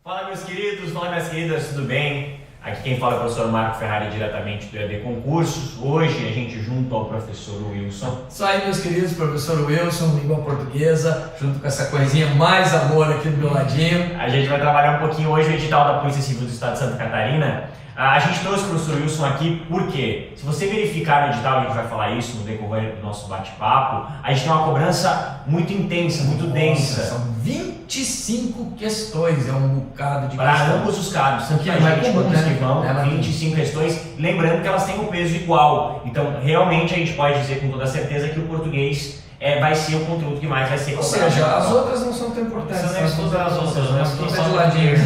Fala meus queridos, fala minhas queridas, tudo bem? Aqui quem fala é o professor Marco Ferrari, diretamente do EAD Concursos. Hoje a gente junto ao professor Wilson. Isso aí, meus queridos, professor Wilson, língua portuguesa, junto com essa coisinha mais amor aqui do meu ladinho. A gente vai trabalhar um pouquinho hoje o edital da Polícia Civil do Estado de Santa Catarina. A gente trouxe o professor Wilson aqui porque, se você verificar no edital, a gente vai falar isso no decorrer do nosso bate-papo, a gente tem uma cobrança muito intensa, muito densa. São 25 questões, é um bocado de para questão. ambos os cargos, tanto Que para não é gente comum, quanto né? escrivão, Ela tem. 25 questões, lembrando que elas têm um peso igual. Então, realmente, a gente pode dizer com toda certeza que o português vai ser o conteúdo que mais vai ser Ou cobrado. seja, as outras não são tão importantes. Não é todas as outras, né? Fica de ladinho.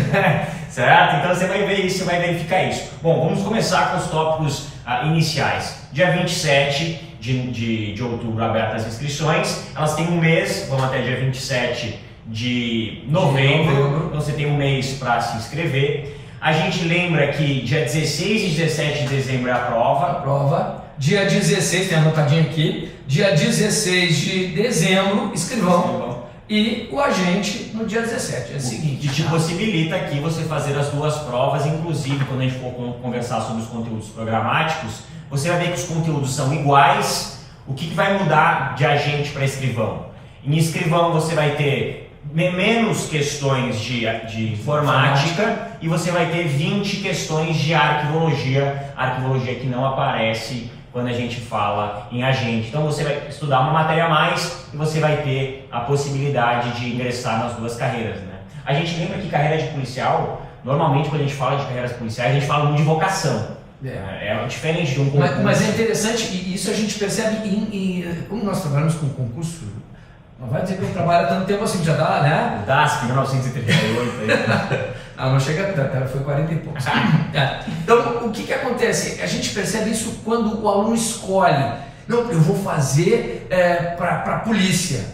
Certo? Então você vai ver isso, você vai verificar isso. Bom, vamos começar com os tópicos iniciais. Dia 27 de outubro, abertas as inscrições. Elas têm um mês, vão até dia 27 de novembro. Então você tem um mês para se inscrever. A gente lembra que dia 16 e 17 de dezembro é a prova. Dia 16, tem anotadinho aqui, dia 16 de dezembro, escrivão, e o agente no dia 17, é o seguinte. Que te possibilita aqui você fazer as duas provas, inclusive quando a gente for conversar sobre os conteúdos programáticos, você vai ver que os conteúdos são iguais. O que vai mudar de agente para escrivão? Em escrivão você vai ter menos questões de informática e você vai ter 20 questões de arquivologia que não aparece quando a gente fala em agente. Então você vai estudar uma matéria a mais e você vai ter a possibilidade de ingressar nas duas carreiras, né? A gente lembra que carreira de policial, normalmente quando a gente fala de carreiras policiais, a gente fala muito de vocação. É diferente de um concurso. Mas é interessante, e isso a gente percebe como nós trabalhamos com concurso. Não vai dizer que eu trabalho há tanto tempo assim, já dá, né? O DASC, 1938. Não chega tanto, foi 40 e poucos. Então, o que acontece? A gente percebe isso quando o aluno escolhe. Não, eu vou fazer para a polícia.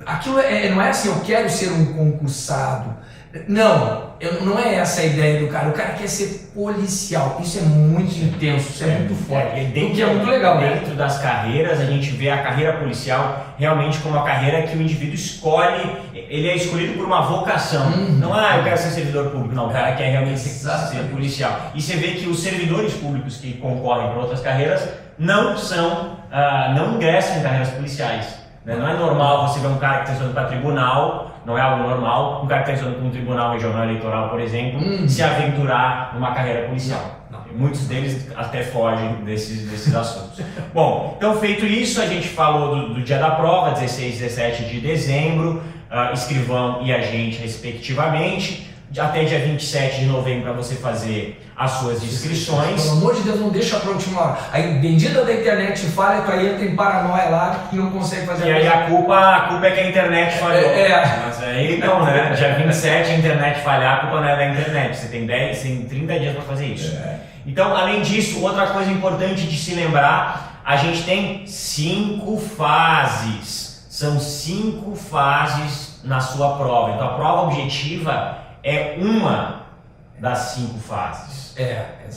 Aquilo não é assim, eu quero ser um concursado. Não é essa a ideia do cara. O cara quer ser policial. Isso é muito intenso, isso é muito forte. O que é muito legal. Dentro das carreiras, a gente vê a carreira policial realmente como uma carreira que o indivíduo escolhe. Ele é escolhido por uma vocação. Não, eu quero ser servidor público. Não, o cara quer realmente ser policial. E você vê que os servidores públicos que concorrem para outras carreiras não ingressam em carreiras policiais. Não é normal você ver um cara que está estudando para tribunal, não é algo normal, um cara que está estudando para um tribunal regional eleitoral, por exemplo, se aventurar numa carreira policial. Não. Muitos deles até fogem desses assuntos. Bom, então feito isso, a gente falou do dia da prova, 16 e 17 de dezembro, escrivão e agente respectivamente. Até dia 27 de novembro para você fazer as suas inscrições. Pelo amor de Deus, não deixa para última hora. Aí, bendita da internet falha, tu aí entra em paranoia lá que não consegue fazer e aí a culpa é que a internet falhou. Mas aí não, né? Dia 27 a internet falhar, a culpa não é da internet. Você tem 30 dias para fazer isso. Então, além disso, outra coisa importante de se lembrar, a gente tem 5 fases. São 5 fases na sua prova. Então, a prova objetiva é uma das 5 fases.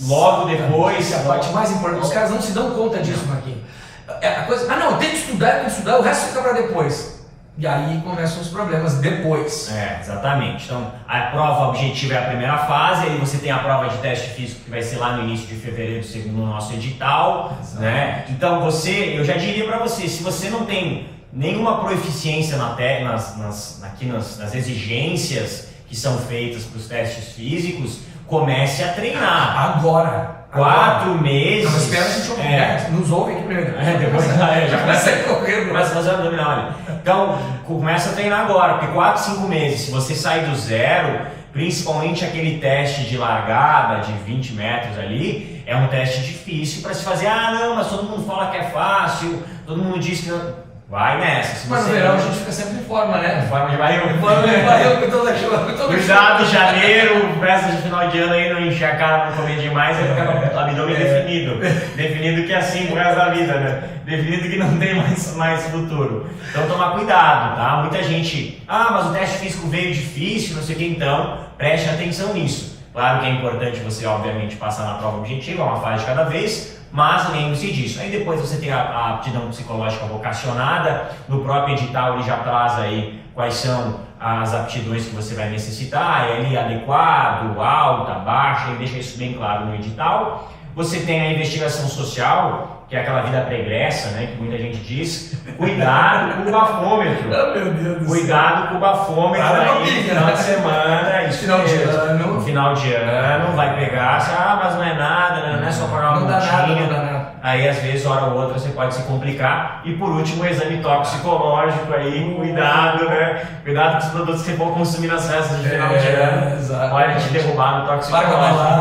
Logo depois... Essa é a parte mais importante. Os caras não se dão conta disso, Marquinhos. A coisa, eu tenho que estudar, o resto fica para depois. E aí começam os problemas depois. Exatamente. Então, a prova objetiva é a primeira fase, aí você tem a prova de teste físico que vai ser lá no início de fevereiro, segundo o nosso edital. Né? Então, eu já diria para você, se você não tem nenhuma proficiência nas exigências que são feitas para os testes físicos, comece a treinar. Agora. 4 meses. Não, mas espera a gente ouvir. Nos ouve aqui primeiro. Depois já começa a correr, começa a fazer abdominal. Então, começa a treinar agora, porque 4, 5 meses, se você sair do zero, principalmente aquele teste de largada de 20 metros ali, é um teste difícil para se fazer. Não, mas todo mundo fala que é fácil, todo mundo diz que não. Vai nessa. Mas no verão a gente fica sempre em forma, né? Forma de barril. Com toda a chuva. Cuidado, janeiro, festa de final de ano aí, não encher a cara pra comer demais, aí fica com o abdômen definido. Definido que é assim pro resto da vida, né? Definido que não tem mais futuro. Então tomar cuidado, tá? Muita gente, mas o teste físico veio difícil, não sei o que, então preste atenção nisso. Claro que é importante você, obviamente, passar na prova objetiva, uma fase de cada vez, mas lembre-se disso. Aí depois você tem a aptidão psicológica vocacionada, no próprio edital ele já traz aí quais são as aptidões que você vai necessitar, é ali adequado, alta, baixa, ele deixa isso bem claro no edital. Você tem a investigação social, que é aquela vida pregressa, né, que muita gente diz. Cuidado com o bafômetro. Oh, meu Deus do céu. Cuidado com o bafômetro aí, final de semana, isso final de ano. No final de ano, vai pegar, mas não é nada, não é só pagar uma não dá nada. Aí às vezes, hora ou outra, você pode se complicar. E por último, o exame toxicológico aí, cuidado, né? Cuidado com os produtos que você for consumir nas festas de final de ano. Pode te derrubar no toxicológico.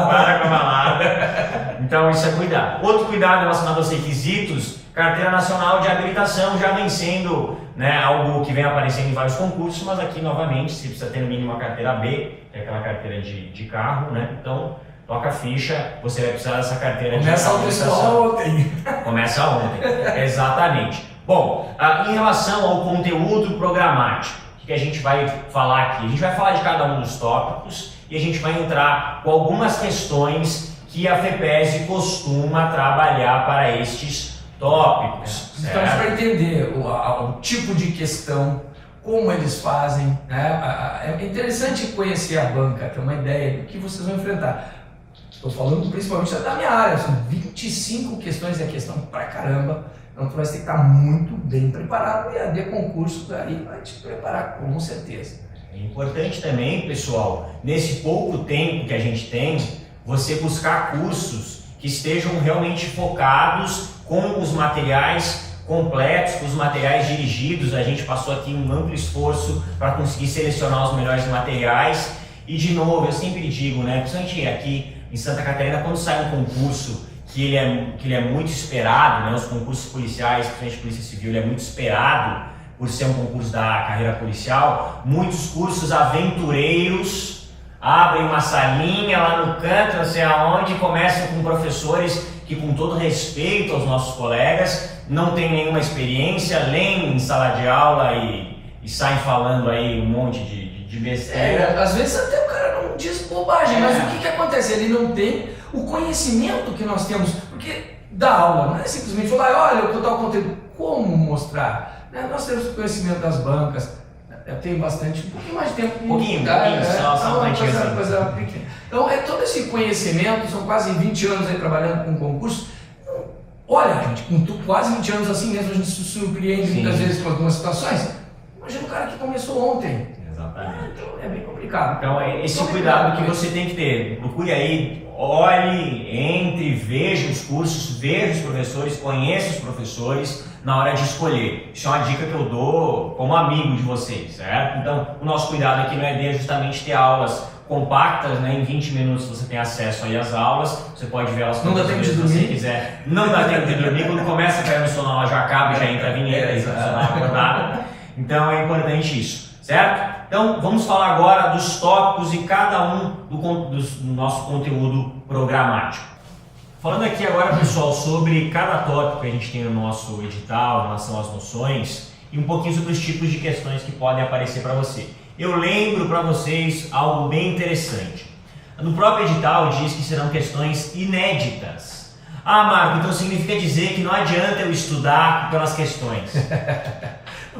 Para com a balada. Então isso é cuidado. Outro cuidado relacionado aos requisitos, carteira nacional de habilitação, já vem sendo, né, algo que vem aparecendo em vários concursos, mas aqui novamente, você precisa ter no mínimo a carteira B, que é aquela carteira de carro, né? Então, toca a ficha, você vai precisar dessa carteira de habilitação. Começa a autoescola ontem. Começa ontem, exatamente. Bom, em relação ao conteúdo programático, o que a gente vai falar aqui? A gente vai falar de cada um dos tópicos e a gente vai entrar com algumas questões que a FEPESE costuma trabalhar para estes tópicos. Então, para entender o tipo de questão, como eles fazem, né? É interessante conhecer a banca, ter uma ideia do que vocês vão enfrentar. Estou falando principalmente da minha área, são 25 questões, é questão pra caramba, então tu vai ter que estar muito bem preparado e a de concurso aí vai te preparar com certeza. É importante também, pessoal, nesse pouco tempo que a gente tem, você buscar cursos que estejam realmente focados com os materiais completos, com os materiais dirigidos. A gente passou aqui um amplo esforço para conseguir selecionar os melhores materiais. E de novo, eu sempre digo, né, principalmente aqui em Santa Catarina, quando sai um concurso que ele é muito esperado, né, os concursos policiais, principalmente Polícia Civil, ele é muito esperado por ser um concurso da carreira policial, muitos cursos aventureiros abrem uma salinha lá no canto, não sei aonde, começam com professores que, com todo respeito aos nossos colegas, não têm nenhuma experiência, leem em sala de aula e saem falando aí um monte de besteira. Às vezes até o cara não diz bobagem, mas o que acontece? Ele não tem o conhecimento que nós temos, porque da aula não é simplesmente falar, olha, eu tal conteúdo, como mostrar? Nós temos o conhecimento das bancas. Eu tenho bastante, um pouquinho mais de tempo. Um pouquinho, só uma coisa pequena. Então, todo esse conhecimento, são quase 20 anos aí trabalhando com concurso. Olha, gente, com quase 20 anos assim mesmo, a gente se surpreende muitas vezes com algumas situações. Imagina o cara que começou ontem. Exatamente. Então, é bem complicado. Então, esse cuidado que você tem que ter. Procure aí, olhe, entre, veja os cursos, veja os professores, conheça os professores na hora de escolher. Isso é uma dica que eu dou como amigo de vocês, certo? Então, o nosso cuidado aqui no ED é justamente ter aulas compactas, né? Em 20 minutos você tem acesso aí às aulas, você pode ver elas não dá tempo de dormir. Se você quiser. Não dá tempo de dormir, quando começa a cair no sono, ela já acaba e já entra a vinheta, acordada. Então é importante isso, certo? Então vamos falar agora dos tópicos e cada um do nosso conteúdo programático. Falando aqui agora, pessoal, sobre cada tópico que a gente tem no nosso edital, em relação às noções, e um pouquinho sobre os tipos de questões que podem aparecer para você. Eu lembro para vocês algo bem interessante. No próprio edital diz que serão questões inéditas. Ah, Marco, então significa dizer que não adianta eu estudar pelas questões.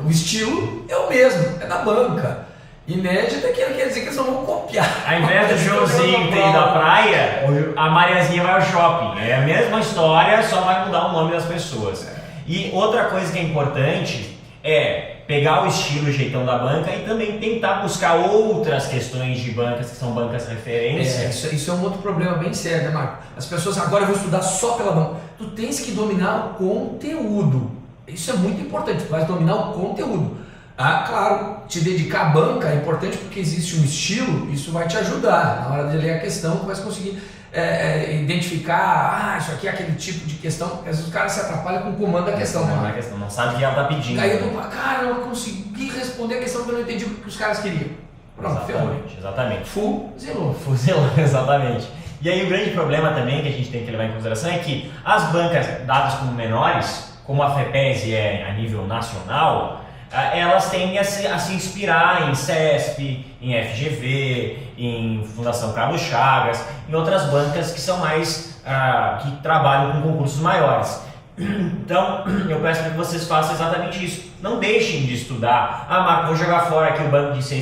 O estilo é o mesmo, é da banca. Inédita quer dizer que eles não vão copiar. Ao invés do Joãozinho ter ido à praia, a Mariazinha vai ao shopping. É a mesma história, só vai mudar o nome das pessoas. E outra coisa que é importante é pegar o estilo, o jeitão da banca e também tentar buscar outras questões de bancas que são bancas referência. Isso é um outro problema bem sério, né, Marco? As pessoas agora eu vou estudar só pela banca. Tu tens que dominar o conteúdo. Isso é muito importante, tu vais dominar o conteúdo. Ah, claro, te dedicar à banca é importante porque existe um estilo, isso vai te ajudar. Na hora de ler a questão, tu vai conseguir identificar, isso aqui é aquele tipo de questão, porque às vezes o cara se atrapalha com o comando da questão. Não sabe o que ela está pedindo. Aí eu falo, cara, eu consegui responder a questão que eu não entendi o que os caras queriam. Pronto, exatamente. Fuzilou, exatamente. E aí o grande problema também que a gente tem que levar em consideração é que as bancas dadas como menores, como a FEPESE é a nível nacional, elas tendem a se inspirar em CESP, em FGV, em Fundação Carlos Chagas, em outras bancas que são mais, que trabalham com concursos maiores. Então, eu peço que vocês façam exatamente isso. Não deixem de estudar. Ah, Marco, vou jogar fora aqui o banco de 100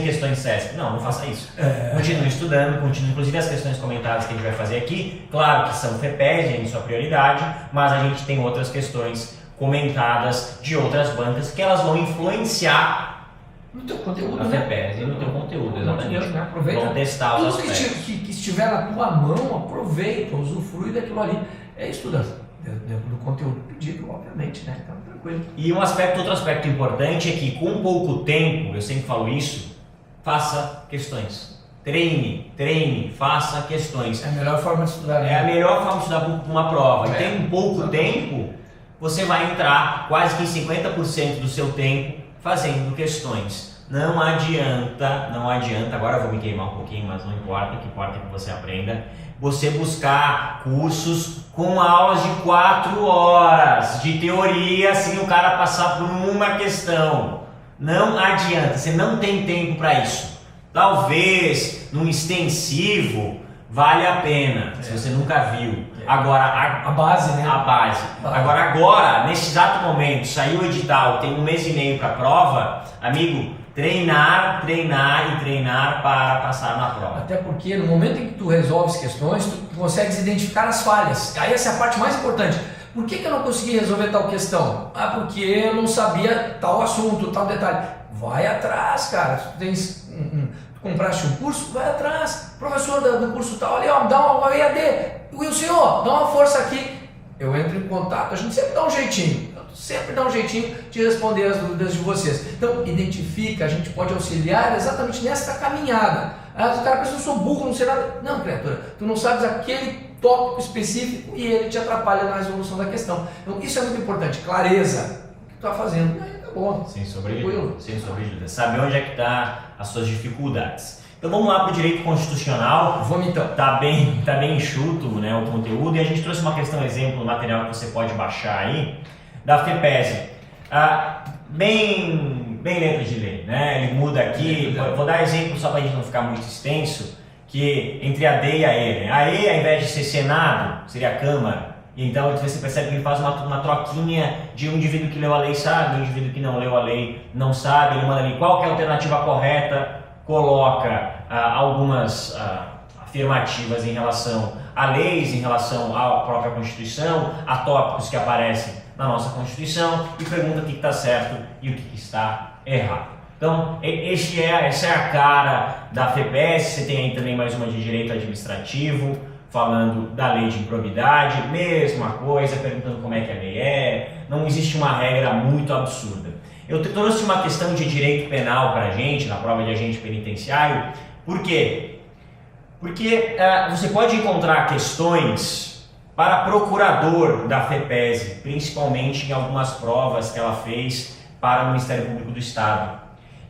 questões SESC. Não faça isso. Continue estudando, continue. Inclusive as questões comentadas que a gente vai fazer aqui, claro que são FEPESD, em sua prioridade, mas a gente tem outras questões comentadas de outras bancas que elas vão influenciar no teu conteúdo, a FEPESD, no teu conteúdo, exatamente. Né? Aproveita. Vão testar os tudo aspectos. que estiver na tua mão, aproveita, usufrui daquilo ali. Estuda dentro do conteúdo pedido, obviamente, né? Então, tranquilo. E outro aspecto importante é que com pouco tempo, eu sempre falo isso, faça questões. Treine, faça questões. É a melhor forma de estudar. É a melhor forma de estudar para uma prova. E tem pouco tempo, você vai entrar quase que em 50% do seu tempo fazendo questões. Não adianta, agora eu vou me queimar um pouquinho, mas não importa, o que importa é que você aprenda, você buscar cursos com aulas de 4 horas de teoria sem o cara passar por uma questão. Não adianta, você não tem tempo para isso. Talvez num extensivo vale a pena, se você nunca viu. Agora, a base, né? A base. Agora, nesse exato momento, saiu o edital, tem 1 mês e meio para a prova, amigo, treinar para passar na prova. Até porque no momento em que tu resolves questões, tu consegues identificar as falhas. Aí essa é a parte mais importante. Por que eu não consegui resolver tal questão? Ah, porque eu não sabia tal assunto, tal detalhe. Vai atrás, cara. Tu tens compraste um curso, vai atrás. Professor do curso tal ali, ó, dá uma EAD. Senhor, dá uma força aqui. Eu entro em contato, a gente sempre dá um jeitinho. Sempre dá um jeitinho de responder as dúvidas de vocês. Então, identifica, a gente pode auxiliar exatamente nessa caminhada. O cara pensa, eu sou burro, não sei nada. Não, criatura, tu não sabes aquele tópico específico e ele te atrapalha na resolução da questão. Então, isso é muito importante, clareza. O que tu está fazendo? E aí, tá bom. Sem sombra de dúvida. Saber onde é que está as suas dificuldades. Então vamos lá para o direito constitucional. Vamos então. Tá bem enxuto, né, o conteúdo, e a gente trouxe uma questão exemplo, um material que você pode baixar aí, da FEPESD. Bem letra de lei, né? Ele muda aqui, vou dar exemplo só para a gente não ficar muito extenso, que entre a D e a E, né? A E, ao invés de ser Senado, seria a Câmara, e então você percebe que ele faz uma troquinha de um indivíduo que leu a lei sabe, um indivíduo que não leu a lei não sabe, ele manda ali qual que é a alternativa correta, coloca algumas afirmativas em relação a leis, em relação à própria Constituição, a tópicos que aparecem na nossa Constituição e pergunta o que está certo e o que está errado. Então, essa é a cara da FEPESD. Você tem aí também mais uma de direito administrativo, falando da lei de improbidade, mesma coisa, perguntando como é que a lei é, não existe uma regra muito absurda. Eu trouxe uma questão de direito penal para a gente, na prova de agente penitenciário, por quê? Porque você pode encontrar questões para procurador da FEPESD, principalmente em algumas provas que ela fez para o Ministério Público do Estado.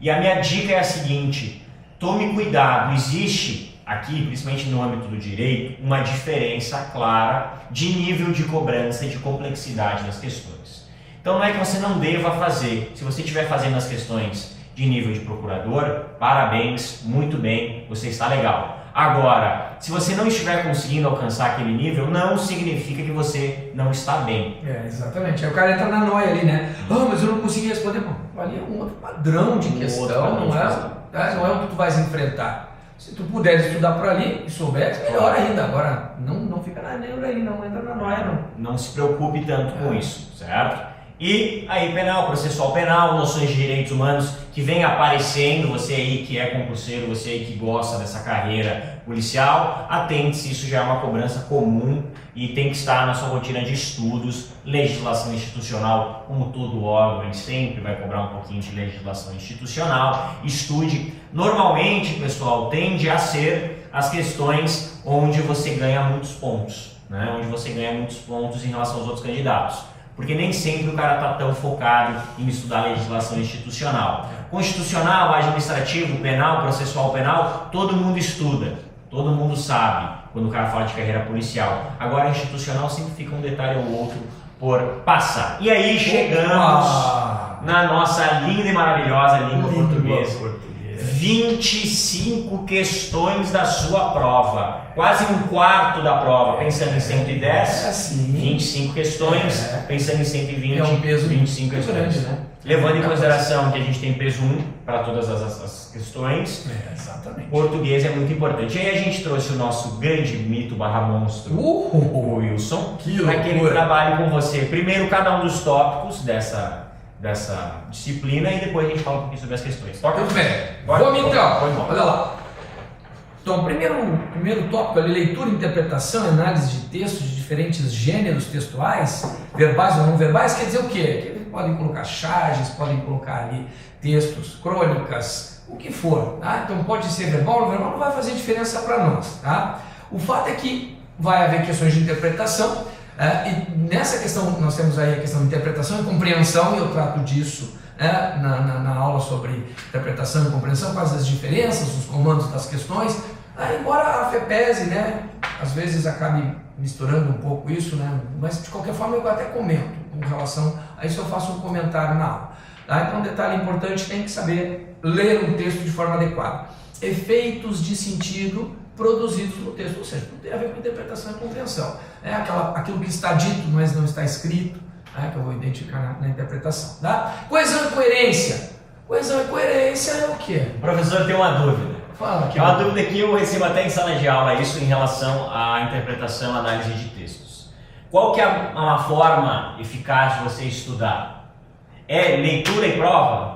E a minha dica é a seguinte, tome cuidado, existe aqui, principalmente no âmbito do direito, uma diferença clara de nível de cobrança e de complexidade das questões. Então não é que você não deva fazer, se você estiver fazendo as questões de nível de procurador, parabéns, muito bem, você está legal. Agora, se você não estiver conseguindo alcançar aquele nível, não significa que você não está bem. Exatamente. Aí o cara entra na noia ali, né? Mas eu não consegui responder. Bom, ali é um outro padrão de questão, não é o que tu vais enfrentar. Se tu puder estudar por ali e souber, melhor ainda. Agora, não fica na neura aí, não entra na noia, não. Não se preocupe tanto com isso, certo? E aí penal, processual penal, noções de direitos humanos que vem aparecendo, você aí que é concurseiro, você aí que gosta dessa carreira policial, atente-se, isso já é uma cobrança comum e tem que estar na sua rotina de estudos. Legislação institucional, como todo órgão, ele sempre vai cobrar um pouquinho de legislação institucional. Estude. Normalmente, pessoal, tende a ser as questões onde você ganha muitos pontos, né? Onde você ganha muitos pontos em relação aos outros candidatos. Porque nem sempre o cara está tão focado em estudar legislação institucional. Constitucional, administrativo, penal, processual penal, todo mundo estuda, todo mundo sabe quando o cara fala de carreira policial. Agora, institucional sempre fica um detalhe ou outro por passar. E aí chegamos na nossa linda e maravilhosa língua portuguesa. 25 questões da sua prova, quase um quarto da prova, pensando em 110, 25 questões, pensando em 120, é um peso 25 questões. Grande, né? Levando em consideração que a gente tem peso 1 para todas as questões, exatamente. Português é muito importante. E aí a gente trouxe o nosso grande mito barra monstro, o Wilson, para que ele trabalhe com você. Primeiro cada um dos tópicos dessa disciplina e depois a gente fala um pouquinho sobre as questões. Toca bem. Vamos então, olha lá. Então, primeiro tópico ali, leitura, interpretação, análise de textos de diferentes gêneros textuais, verbais ou não verbais, quer dizer o quê? Que podem colocar charges, podem colocar ali textos, crônicas, o que for, tá? Então pode ser verbal ou verbal, não vai fazer diferença para nós, tá? O fato é que vai haver questões de interpretação, e nessa questão nós temos aí a questão de interpretação e compreensão, e eu trato disso na aula sobre interpretação e compreensão, quais as diferenças, os comandos das questões, embora a FEPESE, né, às vezes acabe misturando um pouco isso, né, mas de qualquer forma eu até comento com relação a isso, eu faço um comentário na aula. Tá? Então um detalhe importante, tem que saber ler um texto de forma adequada. Efeitos de sentido produzidos no texto, ou seja, não tem a ver com interpretação e compreensão. É aquilo que está dito, mas não está escrito, que eu vou identificar na interpretação. Tá? Coesão e coerência. Coesão e coerência é o quê? O professor tem uma dúvida. Fala aqui. É uma dúvida que eu recebo até em sala de aula, isso em relação à interpretação e análise de textos. Qual que é uma forma eficaz de você estudar? É leitura e prova?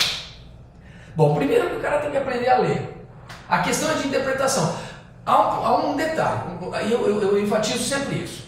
Bom, primeiro que o cara tem que aprender a ler. A questão é de interpretação. Há um detalhe, eu enfatizo sempre isso.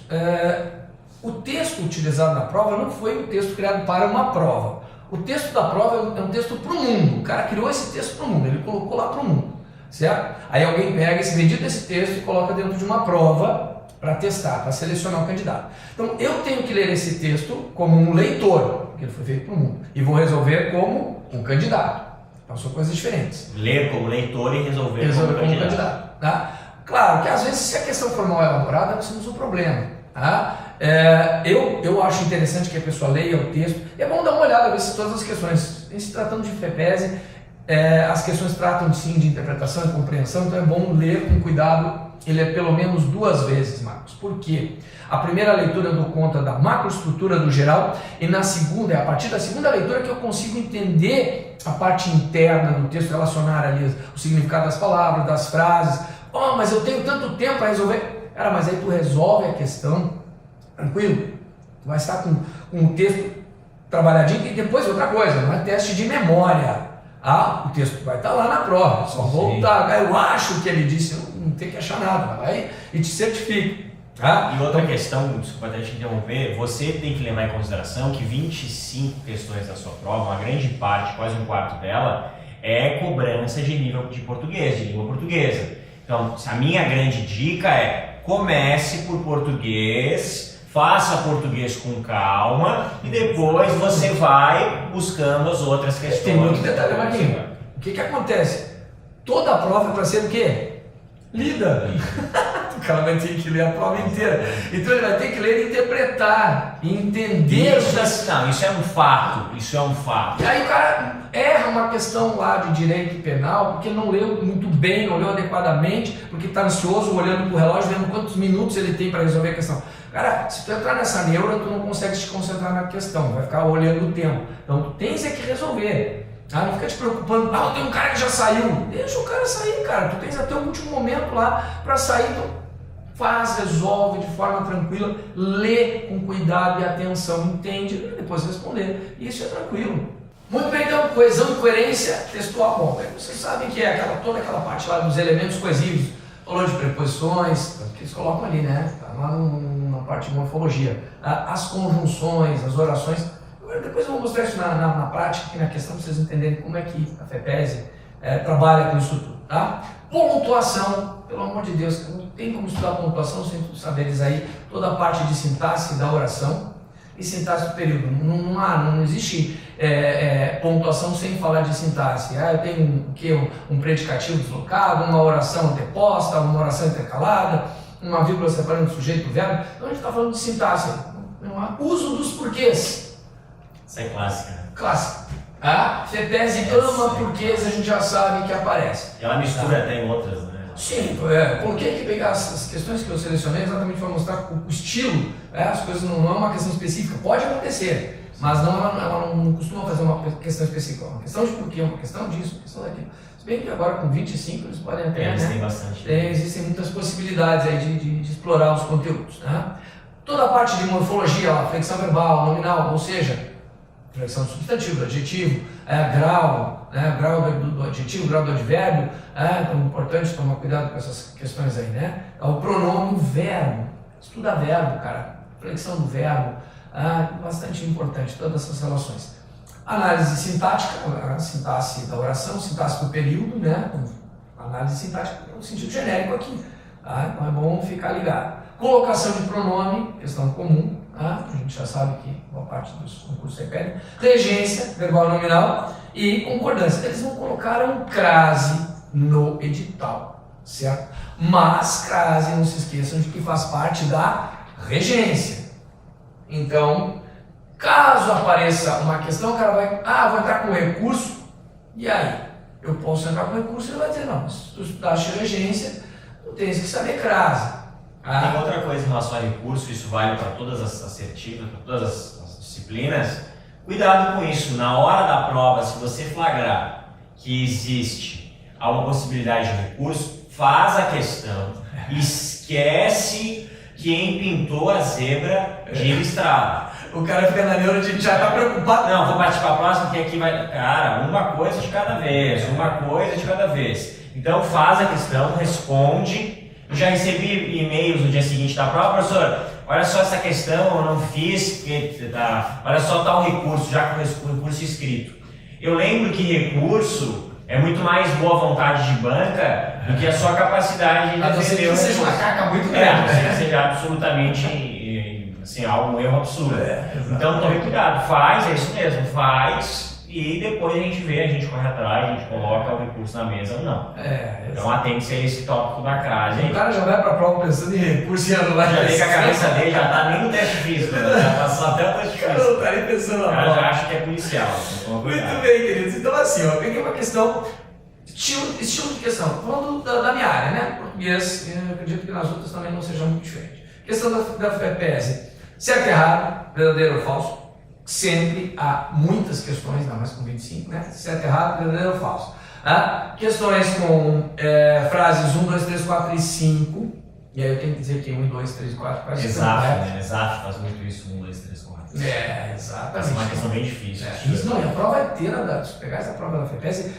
O texto utilizado na prova não foi um texto criado para uma prova. O texto da prova é um texto para o mundo. O cara criou esse texto para o mundo, ele colocou lá para o mundo, certo? Aí alguém pega esse bendito desse texto e coloca dentro de uma prova para testar, para selecionar o candidato. Então eu tenho que ler esse texto como um leitor, porque ele foi feito para o mundo, e vou resolver como um candidato. Então são coisas diferentes. Ler como leitor e resolver como candidato. Tá? Claro que às vezes, se a questão for mal elaborada, nós temos um problema. Tá? Eu acho interessante que a pessoa leia o texto. É bom dar uma olhada, ver se todas as questões, em se tratando de FEPESE, as questões tratam sim de interpretação e compreensão, então é bom ler com cuidado e ler pelo menos 2 vezes, Marcos. Por quê? A primeira leitura eu dou conta da macroestrutura do geral e na segunda, é a partir da segunda leitura que eu consigo entender a parte interna do texto, relacionar ali o significado das palavras, das frases. Oh, mas eu tenho tanto tempo para resolver. Cara, mas aí tu resolve a questão, tranquilo? Tu vai estar com o texto trabalhadinho e depois outra coisa, não é teste de memória. O texto vai estar lá na prova, só voltar. Eu acho que ele disse, não tem que achar nada, vai e te certifica. E outra questão, desculpa até te interromper, você tem que levar em consideração que 25 questões da sua prova, uma grande parte, quase um quarto dela, é cobrança de nível de português, de língua portuguesa. Então, a minha grande dica é, comece por português, faça português com calma e depois você vai buscando as outras questões. Tem muito detalhe, Marquinhos. O que acontece? Toda a prova é para ser o quê? Lida. O cara vai ter que ler a prova inteira. Então ele vai ter que ler e interpretar, entender. Isso é um fato. Isso é um fato. E aí o cara erra uma questão lá de direito penal porque não leu muito bem, não leu adequadamente, porque está ansioso olhando para o relógio, vendo quantos minutos ele tem para resolver a questão. Cara, se tu entrar nessa neura, tu não consegue te concentrar na questão, vai ficar olhando o tempo. Então tu tens é que resolver. Não fica te preocupando, tem um cara que já saiu. Deixa o cara sair, cara. Tu tens até o último momento lá para sair. Então faz, resolve de forma tranquila, lê com cuidado e atenção, entende, e depois responder. Isso é tranquilo. Muito bem, então, coesão e coerência textual. Bom, vocês sabem que é toda aquela parte lá dos elementos coesivos, falou de preposições, que eles colocam ali, né? Tá lá na parte de morfologia. As conjunções, as orações. Depois eu vou mostrar isso na prática, aqui na questão, para vocês entenderem como é que a FEPESE trabalha com isso tudo, tá? Pontuação, pelo amor de Deus, não tem como estudar pontuação sem tu saberes aí toda a parte de sintaxe da oração e sintaxe do período. Não existe pontuação sem falar de sintaxe. Eu tenho um predicativo deslocado, uma oração anteposta, uma oração intercalada, uma vírgula separando o sujeito do verbo. Então a gente está falando de sintaxe. Uso dos porquês. Isso é clássica. Clássica. A FEPESE ama porquês, a gente já sabe que aparece. Ela mistura até em outras, né? Sim, por que pegar essas questões que eu selecionei exatamente para mostrar o estilo, as coisas não é uma questão específica, pode acontecer, mas ela não costuma fazer uma questão específica, uma questão de porquê, uma questão disso, uma questão daquilo. Se bem que agora com 25 eles podem até, eles têm bastante. Existem muitas possibilidades aí de explorar os conteúdos, né? Toda a parte de morfologia, flexão verbal, nominal, ou seja, flexão do substantivo, do adjetivo, grau, grau do adjetivo, grau do advérbio, então é importante tomar cuidado com essas questões aí, né? O pronome, o verbo, estuda verbo, cara, flexão do verbo, bastante importante, todas essas relações. Análise sintática, a sintaxe da oração, sintaxe do período, né? Análise sintática no sentido genérico aqui, então é bom ficar ligado. Colocação de pronome, questão comum, a gente já sabe que boa parte dos concursos repete. Regência, verbal nominal e concordância. Eles não colocaram crase no edital, certo? Mas crase, não se esqueçam de que faz parte da regência. Então, caso apareça uma questão, o cara vai, vou entrar com recurso, e aí? Eu posso entrar com recurso e ele vai dizer, não, se tu estudaste regência, tu tens que saber crase. Tem outra coisa em relação a recurso, isso vale para todas as assertivas, para todas as disciplinas. Cuidado com isso, na hora da prova, se você flagrar que existe alguma possibilidade de recurso, faz a questão, esquece quem pintou a zebra de listrada. O cara fica na neura, a gente já está preocupado. Não, vou partir para a próxima, que aqui vai... Cara, uma coisa de cada vez, Então faz a questão, responde. Eu já recebi e-mails no dia seguinte da prova, professor, olha só essa questão, eu não fiz, olha só tal recurso, já com o recurso escrito. Eu lembro que recurso é muito mais boa vontade de banca do que a sua capacidade de defender. Que seja uma caca muito grande. Que seja absolutamente um erro absurdo. Então tome cuidado, é isso mesmo, faz. E depois a gente corre atrás, a gente coloca o recurso na mesa ou não. Então atente-se a esse tópico da crase. O cara já vai para a prova pensando em recurso e anular. Já vem com a cabeça dele, já tá nem no teste físico, já passou até o teste físico. Não tá nem pensando na prova. Já acha que é policial. Muito bem, queridos. Então assim, eu peguei uma questão, estilo de questão, falando da minha área, né? Português, eu acredito que nas outras também não seja muito diferente. Questão da FEPESE, certo, errado, verdadeiro ou falso? Sempre há muitas questões, ainda mais com 25, né? Certo, errado, verdadeiro ou falso. Questões com frases 1, 2, 3, 4 e 5. E aí eu tenho que dizer que 1, 2, 3, 4 faz exato, né? Exato, faz muito isso, 1, 2, 3, 4. Exatamente. Essa é uma questão bem difícil. Isso não, e a prova inteira, se pegar essa prova da FEPESE,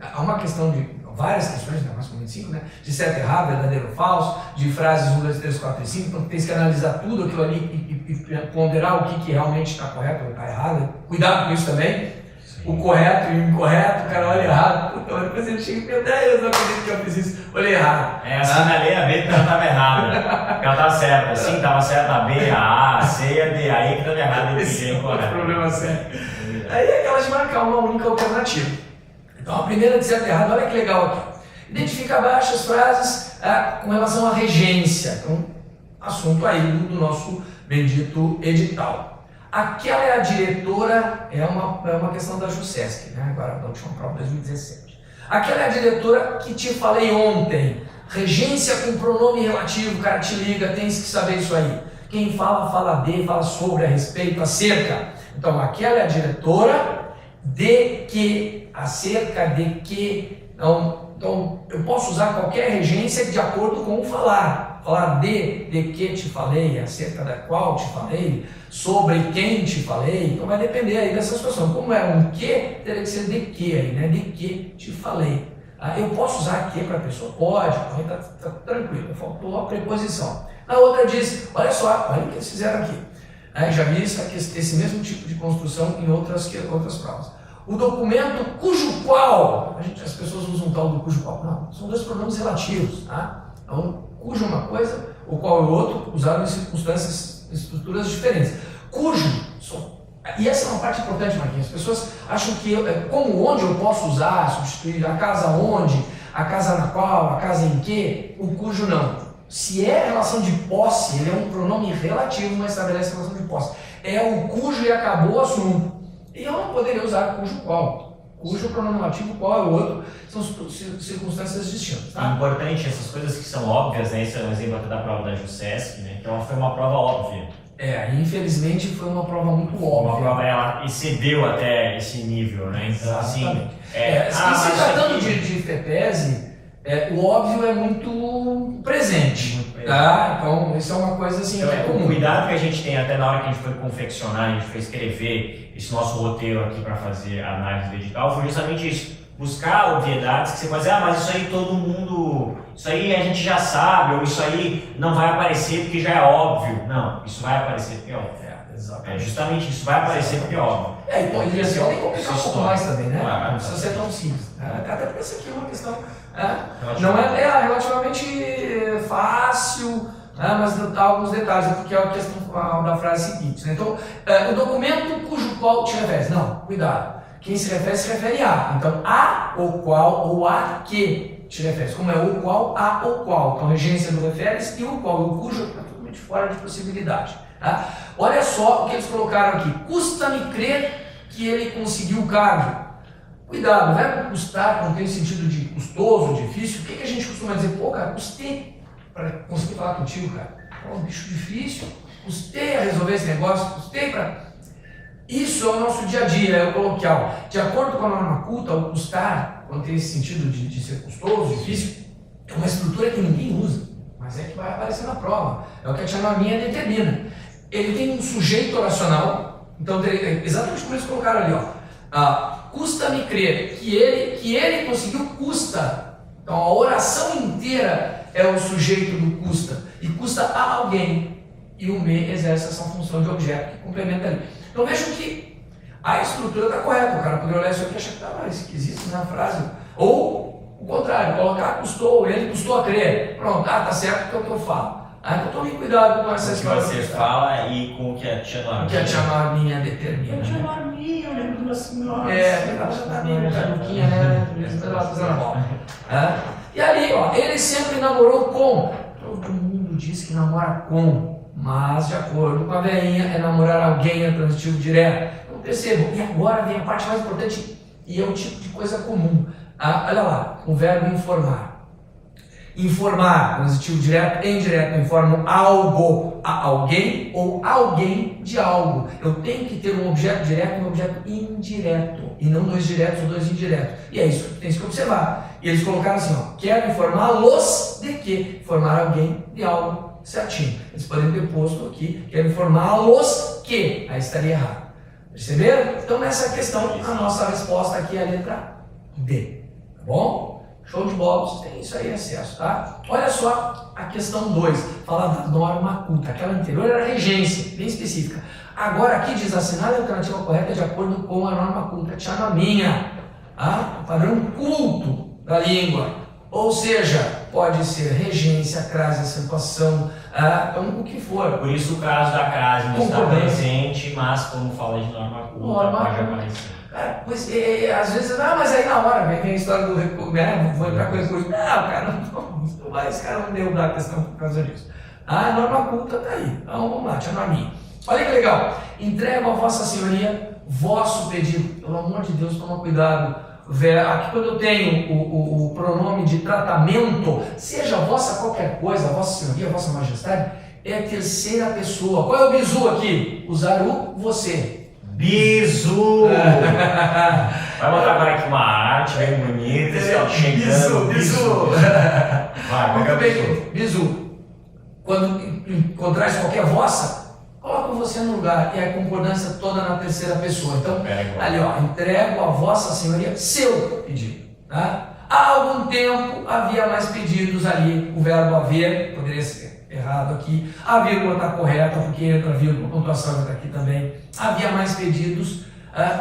há uma questão de várias questões, ainda mais com 25, né? De certo, errado, verdadeiro ou falso, de frases 1, 2, 3, 4 e 5, então tem que analisar tudo aquilo ali e ponderar o que realmente está correto ou está errado. Cuidado com isso também. Sim. O correto e o incorreto, o cara olha errado. Então depois ele chega e meu Deus, não acredito que eu fiz isso. Olhei errado. Assinalei a B porque ela estava errada. Ela estava certa. Sim, estava certa a B, a A, a C, a D. Aí que estava errado. Esse é outro problema sério. Aí é aquela de marcar uma única alternativa. Então a primeira de certo e errado, olha que legal aqui. Identifica abaixo as frases com relação à regência. Então, assunto aí do nosso bendito edital. Aquela é a diretora, é uma questão da JUSESC, né? Agora da última prova de 2017. Aquela é a diretora que te falei ontem. Regência com pronome relativo, o cara te liga, tens que saber isso aí. Quem fala, fala de, fala sobre, a respeito, acerca. Então, aquela é a diretora de que, acerca de que. Então, eu posso usar qualquer regência de acordo com o falar. Falar de que te falei, acerca da qual te falei, sobre quem te falei. Então vai depender aí dessa situação. Como é um que, teria que ser de que aí, né? De que te falei. Eu posso usar que para a pessoa? Pode, então tá tranquilo. Faltou a preposição. Na outra diz, olha só, olha o que eles fizeram aqui. Já vi esse mesmo tipo de construção em outras provas. O documento cujo qual, as pessoas usam tal do cujo qual. Não, são dois pronomes relativos, tá? Então, cujo é uma coisa, o qual é o outro, usado em circunstâncias, estruturas diferentes. Cujo, e essa é uma parte importante, Marquinhos, as pessoas acham que, como onde eu posso usar, substituir, a casa onde, a casa na qual, a casa em que, o cujo não. Se é relação de posse, ele é um pronome relativo, mas estabelece relação de posse. É o cujo e acabou o assunto. E eu não poderia usar cujo qual. Cujo pronome relativo, qual é o outro, são circunstâncias distintas. Tá? É importante, essas coisas que são óbvias, né? Esse é um exemplo até da prova da JUSESP, né? Então foi uma prova óbvia. Infelizmente foi uma prova muito óbvia. Uma prova, ela excedeu até esse nível, né? Então, assim... se tratando de FEPESE, o óbvio é muito presente. Tá? Então, isso é uma coisa assim. Então, o cuidado que a gente tem até na hora que a gente foi confeccionar, a gente foi escrever esse nosso roteiro aqui para fazer a análise do edital, foi justamente isso. Buscar obviedades que você pode dizer, mas isso aí todo mundo, isso aí a gente já sabe, ou isso aí não vai aparecer porque já é óbvio. Não, isso vai aparecer porque é óbvio. Justamente isso vai aparecer porque é óbvio. E pode ser complicar um pouco mais também, né? Claro, não precisa ser tão simples. Até porque isso aqui é uma questão. Não é relativamente fácil, mas há alguns detalhes, porque é a questão da frase seguinte. Né? Então, o documento cujo qual te refere. Não, cuidado. Quem se refere a. Então, a ou qual ou a que te refere. Como é o qual, a ou qual. Então, regência do refere e o qual. O cujo é totalmente fora de possibilidade. Tá? Olha só o que eles colocaram aqui. Custa-me crer que ele conseguiu o cargo. Cuidado, o verbo custar não tem sentido de custoso, difícil. O que a gente costuma dizer? Pô, cara, custei para conseguir falar contigo, cara. É um bicho difícil. Custei a resolver esse negócio. Custei para... Isso é o nosso dia a dia, é o coloquial. De acordo com a norma culta, o custar, quando tem esse sentido de ser custoso, difícil, é uma estrutura que ninguém usa, mas é que vai aparecer na prova. É o que a tia norminha determina. Ele tem um sujeito oracional, então exatamente por isso colocaram ali, custa-me crer que ele conseguiu custa. Então a oração inteira é o sujeito do custa, e custa a alguém, e o me exerce essa função de objeto que complementa ali. Então vejam que a estrutura está correta. O cara poderia olhar isso aqui e achar que estava esquisito na frase. Ou o contrário, colocar custou, ele custou a crer. Pronto, tá certo, que é o que eu falo. Então tome cuidado com essa história. O que você fala e com o que a tia Norminha. O que a tia Norminha determina. A tia Norminha, eu lembro de uma senhora. Ela já está meio caduquinha, né? Ela fazendo a bola. E ali, ele sempre namorou com. Todo mundo diz que namora com. Mas, de acordo com a veinha, é namorar alguém, é transitivo direto. Então, percebam. E agora vem a parte mais importante, e é um tipo de coisa comum. Olha lá, o verbo informar. Informar, transitivo direto e indireto, informam algo a alguém ou alguém de algo. Eu tenho que ter um objeto direto e um objeto indireto, e não dois diretos ou dois indiretos. E é isso que tem que observar. E eles colocaram assim, quero informá-los de que? Informar alguém de algo. Certinho. Eles podem ter posto aqui, quero informá-los que, aí estaria errado. Perceberam? Então nessa questão, a nossa resposta aqui é a letra D. Tá bom? Show de bola, vocês têm isso aí acesso, tá? Olha só a questão 2, fala da norma culta. Aquela anterior era regência, bem específica. Agora aqui diz, assinale a alternativa correta de acordo com a norma culta. Tia Norminha, o padrão culto da língua. Ou seja, pode ser regência, crase, acentuação, o que for. Por isso o caso da crase não está presente, mas como fala de norma culta, pode aparecer. Pois às vezes, mas aí na hora vem a história do vou entrar com recurso. Não, cara, esse cara não deu da questão por causa disso. A norma culta está aí. Então vamos lá, tia Norminha. Olha que legal. Entrego a Vossa Senhoria vosso pedido. Pelo amor de Deus, toma cuidado. Aqui quando eu tenho o pronome de tratamento, seja vossa qualquer coisa, vossa senhoria, vossa majestade, é a terceira pessoa. Qual é o bizu aqui? Usar o você. Bizu! Vai botar agora aqui uma arte bem bonita, chegando. Bizu! Vai, muito bem, bizu. Quando encontrar qualquer vossa, coloca você no lugar, e a concordância toda na terceira pessoa. Então, ali entrego a Vossa Senhoria seu pedido. Tá? Há algum tempo havia mais pedidos ali, o verbo haver, poderia ser errado aqui, a vírgula está correta, porque entra a vírgula, a pontuação está aqui também. Havia mais pedidos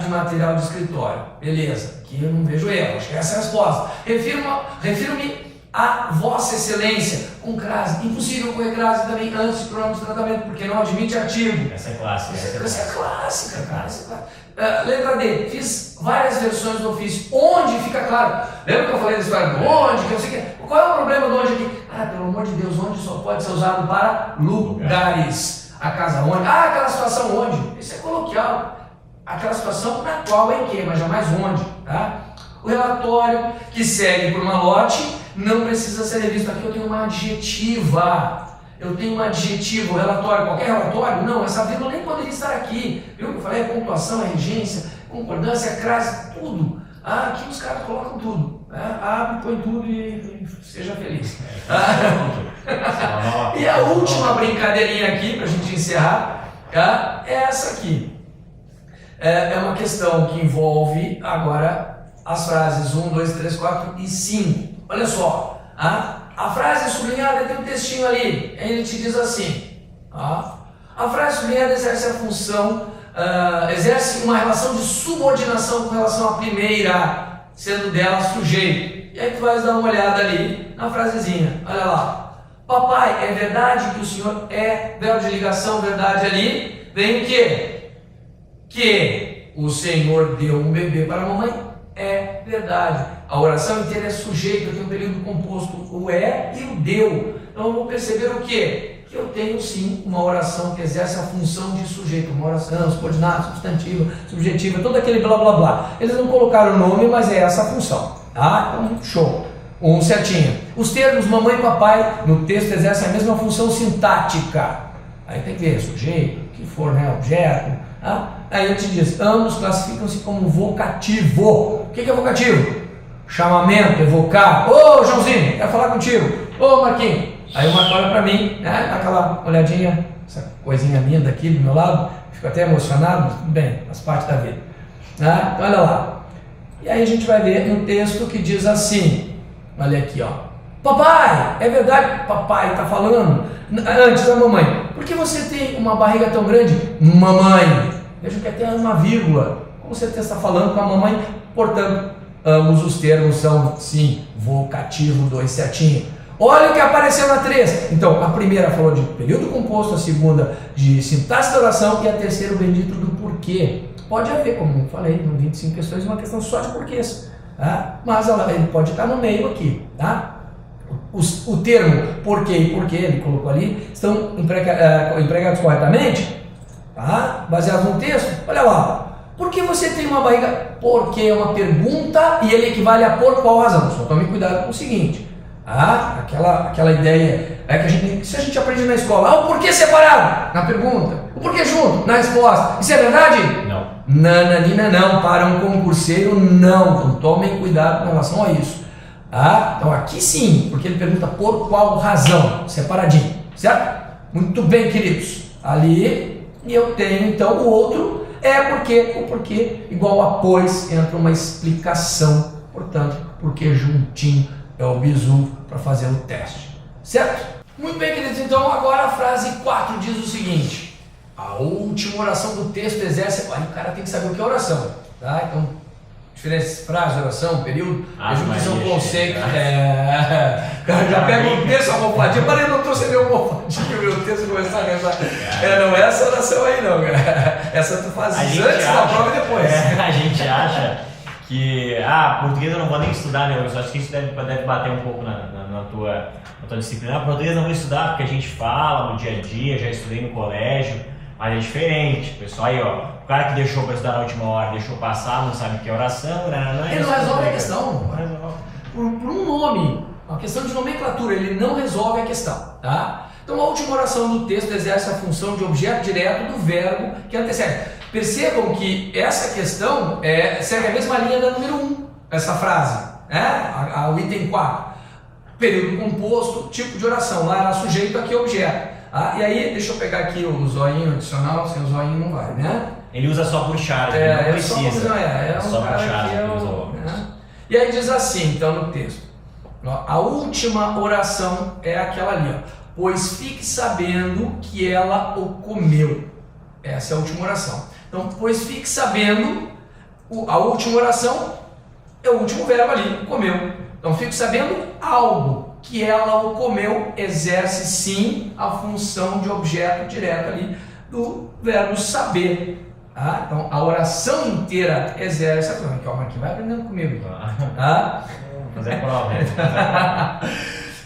de material de escritório. Beleza, aqui eu não vejo erro, acho que essa é a resposta. Refiro-me a Vossa Excelência, com crase. Impossível correr crase também antes de pronome de tratamento, porque não admite artigo. Essa é clássica. Essa é clássica, cara. Letra D. Fiz várias versões do ofício. Onde fica claro. Lembra que eu falei da história do onde? Que eu sei que... Qual é o problema do onde aqui? Pelo amor de Deus, onde só pode ser usado para lugares. A casa onde? Aquela situação onde? Isso é coloquial. aquela situação na qual é em que, mas jamais onde. Tá? O relatório que segue por uma lote não precisa ser revisto. Aqui eu tenho uma adjetiva. Eu tenho um adjetivo, relatório, qualquer relatório? Não, essa vírgula nem poderia estar aqui. Viu que eu falei? Pontuação, regência, concordância, crase, tudo. Aqui os caras colocam tudo. Abre, põe tudo e seja feliz. E a última brincadeirinha aqui, para a gente encerrar, é essa aqui. É uma questão que envolve agora as frases 1, 2, 3, 4 e 5. Olha só. A frase sublinhada tem um textinho ali. Ele te diz assim. A frase sublinhada exerce a função, exerce uma relação de subordinação com relação à primeira, sendo dela sujeito. E aí tu vais dar uma olhada ali na frasezinha. Olha lá. Papai, é verdade que o senhor é, verbo de ligação, verdade ali. Vem o quê? Que o senhor deu um bebê para a mamãe. É verdade. A oração inteira é sujeito, eu tenho um período composto, o é e o deu. Então eu vou perceber o quê? Que eu tenho sim uma oração que exerce a função de sujeito, uma oração subordinada, substantiva, subjetiva, todo aquele blá blá blá. Eles não colocaram o nome, mas é essa a função. Tá? Então, show. Um certinho. Os termos mamãe e papai no texto exercem a mesma função sintática. Aí tem que ver sujeito, o que for, né? Objeto. Tá? Aí eu te diz, ambos classificam-se como vocativo. O que é vocativo? Chamamento, evocar. Ô Joãozinho, quero falar contigo. Ô Marquinhos. Aí o Marco olha pra mim, né? Dá aquela olhadinha, essa coisinha linda aqui do meu lado. Fico até emocionado, mas tudo bem, faz parte da vida. Tá? Então olha lá. E aí a gente vai ver um texto que diz assim. Olha aqui, ó. Papai, é verdade, papai está falando antes da mamãe. Por que você tem uma barriga tão grande? Mamãe. Veja que até uma vírgula. Com certeza está falando com a mamãe. Portanto, ambos os termos são, sim, vocativo 2 certinho. Olha o que apareceu na 3. Então, a primeira falou de período composto, a segunda de sintaxe da oração e a terceira o bendito do porquê. Pode haver, como eu falei, no 25 questões, uma questão só de porquês. Tá? Mas ele pode estar no meio aqui. Tá? O termo porquê e porquê, ele colocou ali, estão empregados corretamente, tá? Baseado no texto. Olha lá. Por que você tem uma barriga? Porque é uma pergunta e ele equivale a por qual razão. Só tome cuidado com o seguinte. Aquela ideia que se a gente aprende na escola, o porquê separado na pergunta, o porquê junto na resposta. Isso é verdade? Não. Nananina não, para um concurseiro não. Então tomem cuidado com relação a isso. Então aqui sim, porque ele pergunta por qual razão, separadinho, certo? Muito bem, queridos. Ali eu tenho então o outro o porquê igual a pois, entra uma explicação, portanto, porque juntinho é o bizu para fazer o teste, certo? Muito bem, queridos, então agora a frase 4 diz o seguinte: a última oração do texto exerce. Aí o cara tem que saber o que é oração, tá? Então, diferentes frases, oração, período, vejo que são conceitos. O cara já pega o texto, a almofadinha. Parei, não trouxe meu almofadinha, meu texto começar a rezar. Não é essa oração aí, não, cara. Essa tu faz antes da prova e depois. A gente acha que, português eu não vou nem estudar, né? Eu acho que isso deve bater um pouco na tua disciplina. Português eu não vou estudar porque a gente fala no dia a dia, já estudei no colégio. Mas é diferente, pessoal. Aí, ó, o cara que deixou para estudar na última hora, deixou passar, não sabe o que é oração, ele não resolve a questão. Por um nome, uma questão de nomenclatura, ele não resolve a questão, tá? Então, a última oração do texto exerce a função de objeto direto do verbo que antecede. Percebam que essa questão segue a mesma linha da número 1, essa frase, o item 4. Período composto, tipo de oração, lá era sujeito, aqui é objeto. E aí, deixa eu pegar aqui o zoinho adicional, sem o zoinho não vai, né? Ele usa só por charge, não precisa. Só por charge ele usa óculos. E aí diz assim, então, no texto. A última oração é aquela ali, ó. Pois fique sabendo que ela o comeu. Essa é a última oração. Então, pois fique sabendo, a última oração é o último verbo ali, comeu. Então, fique sabendo algo. Que ela o comeu, exerce sim a função de objeto direto ali do verbo saber. Então a oração inteira exerce a função. Aqui, ó, Marquinhos, vai aprendendo comigo. Fazer prova.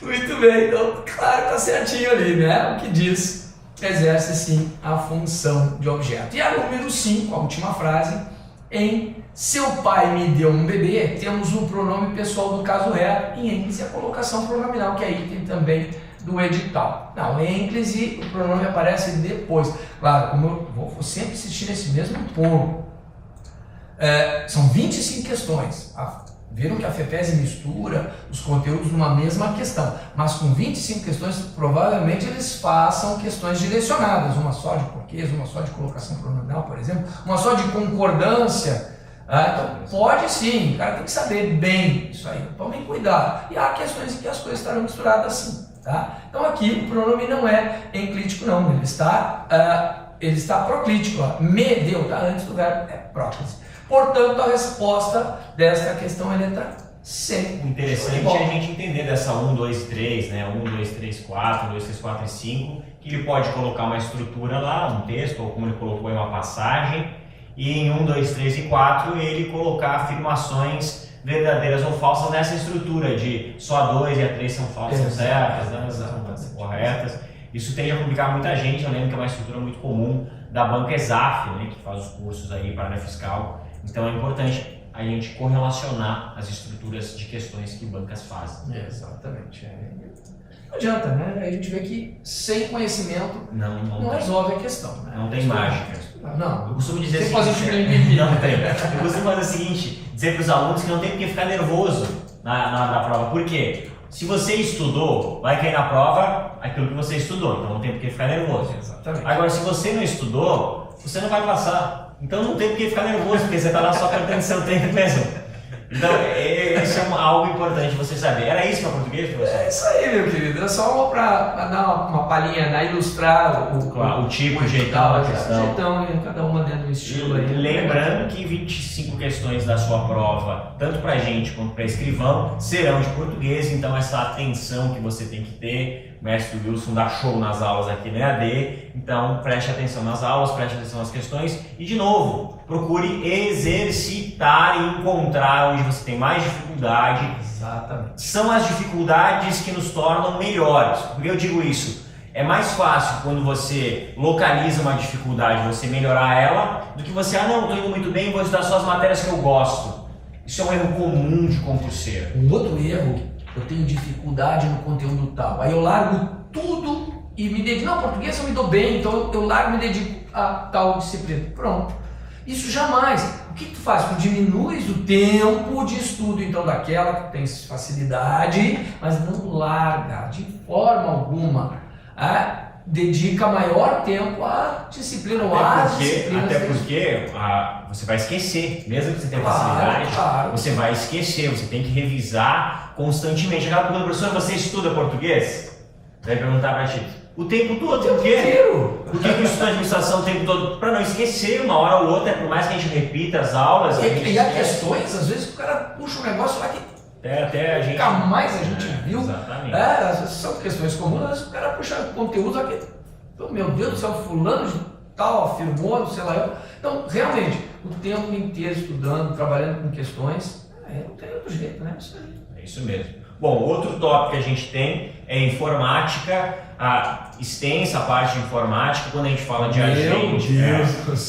Muito bem, então claro que tá certinho ali, né? O que diz exerce sim a função de objeto. E a número 5, a última frase, em seu pai me deu um bebê, temos o pronome pessoal do caso reto, em ênclise a colocação pronominal, que é item também do edital. Não, em ênclise o pronome aparece depois. Claro, como eu vou sempre insistir nesse mesmo ponto. São 25 questões. Viram que a FEPESE mistura os conteúdos numa mesma questão, mas com 25 questões, provavelmente eles façam questões direcionadas, uma só de porquês, uma só de colocação pronominal, por exemplo, uma só de concordância. Então, pode sim, o cara tem que saber bem isso aí, tomem cuidado. E há questões em que as coisas estarão misturadas assim, tá? Então aqui o pronome não é enclítico não, ele está proclítico, ó. Me deu, tá antes do verbo, é próclise. Portanto, a resposta desta questão é letra C. O interessante é a gente entender dessa 1, 2, 3, né? 1, 2, 3, 4, 2, 3, 4 e 5, que ele pode colocar uma estrutura lá, um texto, ou como ele colocou em uma passagem, e em 1, 2, 3 e 4 ele colocar afirmações verdadeiras ou falsas nessa estrutura de só a 2 e a 3 são falsas, certas, né? São corretas. Isso tende a complicar muita gente. Eu lembro que é uma estrutura muito comum da banca ESAF, né, que faz os cursos aí para a área fiscal. Então é importante a gente correlacionar as estruturas de questões que bancas fazem. Exatamente. Não adianta, né? A gente vê que sem conhecimento não tem. resolve a questão. Né? Não tem mágica. Não. Eu costumo dizer Você assim, não tem. Eu costumo fazer o seguinte, dizer para os alunos que não tem porque ficar nervoso na prova. Por quê? Se você estudou, vai cair na prova aquilo que você estudou, então não tem porque ficar nervoso. Exatamente. Agora, se você não estudou, você não vai passar. Então não tem porque ficar nervoso, porque você está lá só perdendo seu tempo mesmo. Então, isso é algo importante você saber. Era isso para português, professor? É isso aí, meu querido. É só para dar uma palhinha, ilustrar o tipo, o jeitão da questão. Jeitão, cada uma dentro do estilo aí. Lembrando que 25 questões da sua prova, tanto para gente quanto para escrivão, serão de português, então essa atenção que você tem que ter. O mestre Wilson dá show nas aulas aqui no EAD, então preste atenção nas aulas, preste atenção nas questões e, de novo, procure exercitar e encontrar onde você tem mais dificuldade. Exatamente. São as dificuldades que nos tornam melhores. Por que eu digo isso? É mais fácil quando você localiza uma dificuldade, você melhorar ela, do que você, não, estou indo muito bem, vou estudar só as matérias que eu gosto. Isso é um erro comum de concurseiro. Um outro erro, eu tenho dificuldade no conteúdo tal, aí eu largo tudo e me dedico, português eu me dou bem, então eu largo e me dedico a tal disciplina. Pronto. Isso jamais. O que tu faz? Tu diminuis o tempo de estudo, então, daquela que tem facilidade, mas não larga de forma alguma. Dedica maior tempo à disciplina ou às disciplinas. Até porque você vai esquecer, mesmo que você tenha facilidade, claro. Você vai esquecer, você tem que revisar constantemente. Aquela pergunta, professor, você estuda português? Vai perguntar para ti. O tempo todo, por quê? Por que eu estudo administração o tempo todo? Para não esquecer, uma hora ou outra, por mais que a gente repita as aulas. E há questões, às vezes, que o cara puxa um negócio lá que até a gente. Nunca mais a gente viu. Exatamente. Às vezes são questões comuns, às vezes o cara puxa conteúdo aqui. Então, meu Deus do céu, fulano de tal afirmou, sei lá eu. Então, realmente, o tempo inteiro estudando, trabalhando com questões, não tem outro jeito, né? Isso aí. É isso mesmo. Bom, outro tópico que a gente tem é informática, a extensa parte de informática, quando a gente fala de agente,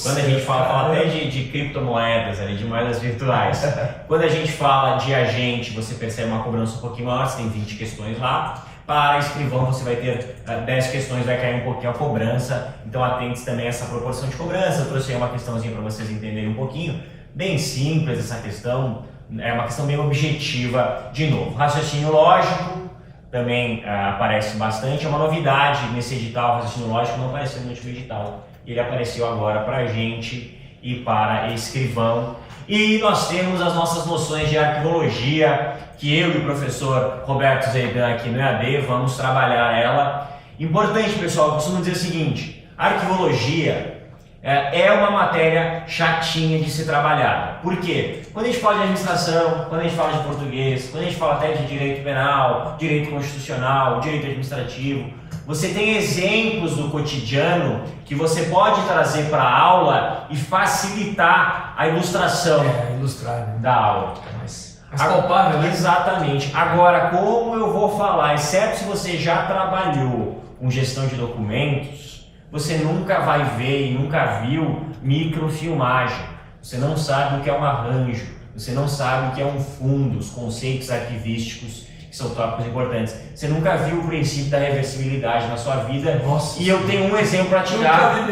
quando a gente fala até de criptomoedas, de moedas virtuais, quando a gente fala de agente, você percebe uma cobrança um pouquinho maior, você tem 20 questões lá. Para escrivão você vai ter 10 questões, vai cair um pouquinho a cobrança, então atente também a essa proporção de cobrança. Eu trouxe aí uma questãozinha para vocês entenderem um pouquinho, bem simples essa questão. É uma questão bem objetiva, de novo. Raciocínio lógico também aparece bastante, é uma novidade nesse edital. O raciocínio lógico não apareceu no último edital, ele apareceu agora para a gente e para escrivão. E nós temos as nossas noções de arquivologia, que eu e o professor Roberto Zeidan aqui no EAD vamos trabalhar ela. Importante, pessoal, eu costumo dizer o seguinte, arquivologia é uma matéria chatinha de ser trabalhada. Por quê? Quando a gente fala de administração, quando a gente fala de português, quando a gente fala até de direito penal, direito constitucional, direito administrativo, você tem exemplos do cotidiano que você pode trazer para a aula e facilitar a ilustração da aula. Mais palpável, né? Exatamente. Agora, como eu vou falar, exceto se você já trabalhou com gestão de documentos, você nunca vai ver e nunca viu microfilmagem. Você não sabe o que é um arranjo, você não sabe o que é um fundo, os conceitos arquivísticos, que são tópicos importantes. Você nunca viu o princípio da reversibilidade na sua vida. Nossa, e eu tenho um exemplo para te dar.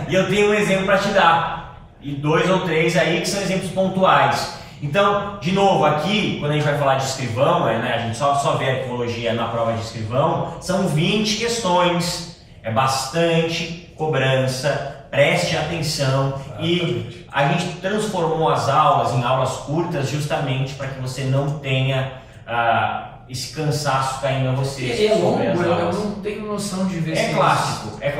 E eu tenho um exemplo para te dar. E 2 ou 3 aí que são exemplos pontuais. Então, de novo, aqui, quando a gente vai falar de escrivão, né, a gente só vê a arquivologia na prova de escrivão, são 20 questões. É bastante cobrança, preste atenção. E a gente transformou as aulas em aulas curtas justamente para que você não tenha esse cansaço caindo a você. É longo, eu não tenho noção de ver se é clássico. É o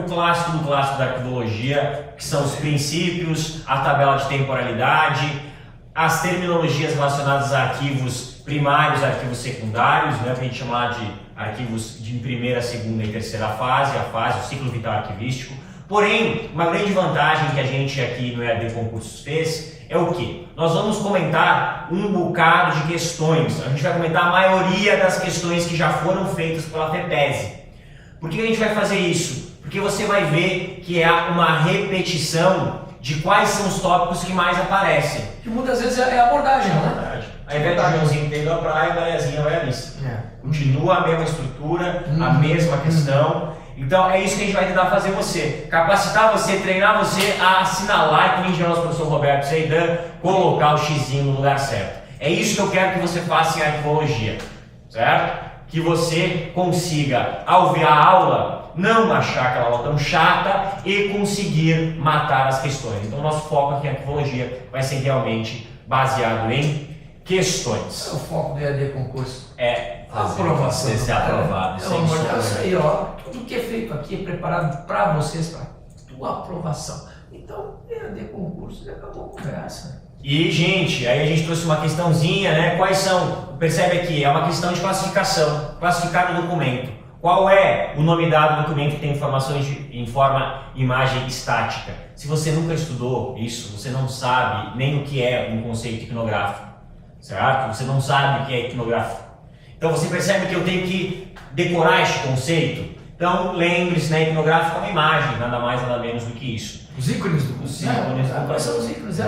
clássico do clássico da arquivologia, que são os princípios, a tabela de temporalidade, as terminologias relacionadas a arquivos primários, arquivos secundários, né, que a gente chama de arquivos de primeira, segunda e terceira fase, o ciclo vital arquivístico. Porém, uma grande vantagem que a gente aqui no EAD Concursos fez é o que? Nós vamos comentar um bocado de questões. A gente vai comentar a maioria das questões que já foram feitas pela FEPESE. Por que a gente vai fazer isso? Porque você vai ver que é uma repetição de quais são os tópicos que mais aparecem. Que muitas vezes é a abordagem, né? Aí vai dar Joãozinho tendo a praia, a Mariazinha vai ali. Continua a mesma estrutura, a mesma questão. Então é isso que a gente vai tentar fazer você, capacitar você, treinar você a assinalar, que nem o nosso professor Roberto Seidan, colocar o xizinho no lugar certo. É isso que eu quero que você faça em arquivologia, certo? Que você consiga, ao ver a aula, não achar aquela aula tão chata e conseguir matar as questões. Então nosso foco aqui em arquivologia vai ser realmente baseado em questões. O foco do EAD Concurso é aprovação. Você ser aprovado. Pelo amor de Deus, isso aí, ó. Tudo que é feito aqui é preparado para vocês, para tua aprovação. Então, EAD Concurso já acabou a conversa. E, gente, aí a gente trouxe uma questãozinha, né? Quais são? Percebe aqui, é uma questão de classificação. Classificar o documento. Qual é o nome dado do documento que tem informações em forma imagem estática? Se você nunca estudou isso, você não sabe nem o que é um conceito iconográfico, certo? Você não sabe o que é iconográfico. Então você percebe que eu tenho que decorar este conceito? Então lembre-se, né, iconográfico é uma imagem, nada mais nada menos do que isso. Os ícones do computador. Quais são os ícones?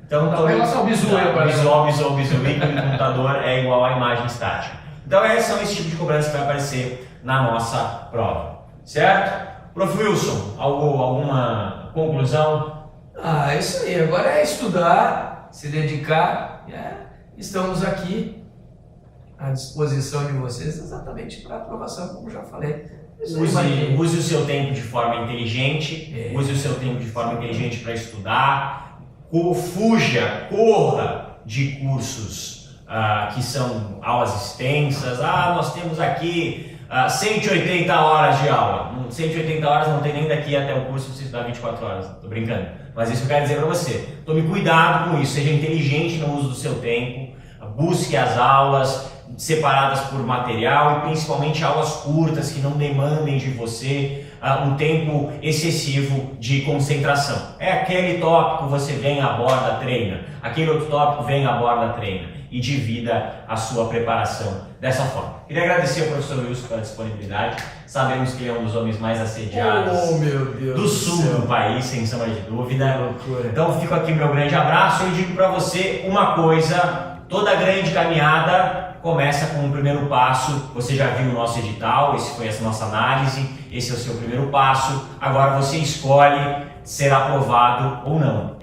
Então, em relação ao bizu, ícone do computador é igual à imagem estática. Então são esse tipo de cobrança que vai aparecer na nossa prova, certo? Prof. Wilson, alguma conclusão? É isso aí, agora é estudar, se dedicar, estamos aqui à disposição de vocês exatamente para aprovação, como já falei. Use o seu tempo de forma inteligente, use o seu tempo de forma inteligente para estudar, corra de cursos que são aulas extensas. Nós temos aqui 180 horas de aula. 180 horas não tem nem daqui até o curso você estudar 24 horas, tô brincando. Mas isso eu quero dizer para você, tome cuidado com isso, seja inteligente no uso do seu tempo, busque as aulas separadas por material e principalmente aulas curtas que não demandem de você um tempo excessivo de concentração. É aquele tópico, você vem, aborda, treina. Aquele outro tópico, vem, aborda, treina. E divida a sua preparação dessa forma. Queria agradecer ao professor Wilson pela disponibilidade. Sabemos que ele é um dos homens mais assediados do sul do país, sem sombra de dúvida. Então fico aqui meu grande abraço e digo para você uma coisa, toda grande caminhada começa com um primeiro passo. Você já viu o nosso edital, esse foi essa nossa análise, esse é o seu primeiro passo. Agora você escolhe ser aprovado ou não.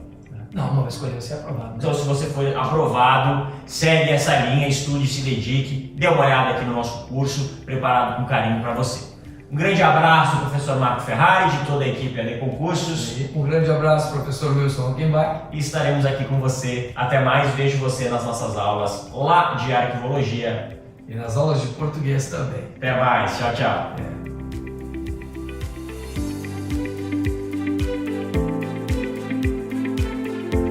Não vai escolher ser aprovado. Né? Então se você for aprovado, segue essa linha, estude, se dedique, dê uma olhada aqui no nosso curso, preparado com carinho para você. Um grande abraço, professor Marco Ferrari, de toda a equipe EAD Concursos. Um grande abraço, professor Wilson Hockenbach. E estaremos aqui com você. Até mais, vejo você nas nossas aulas lá de arquivologia. E nas aulas de português também. Até mais, tchau, tchau.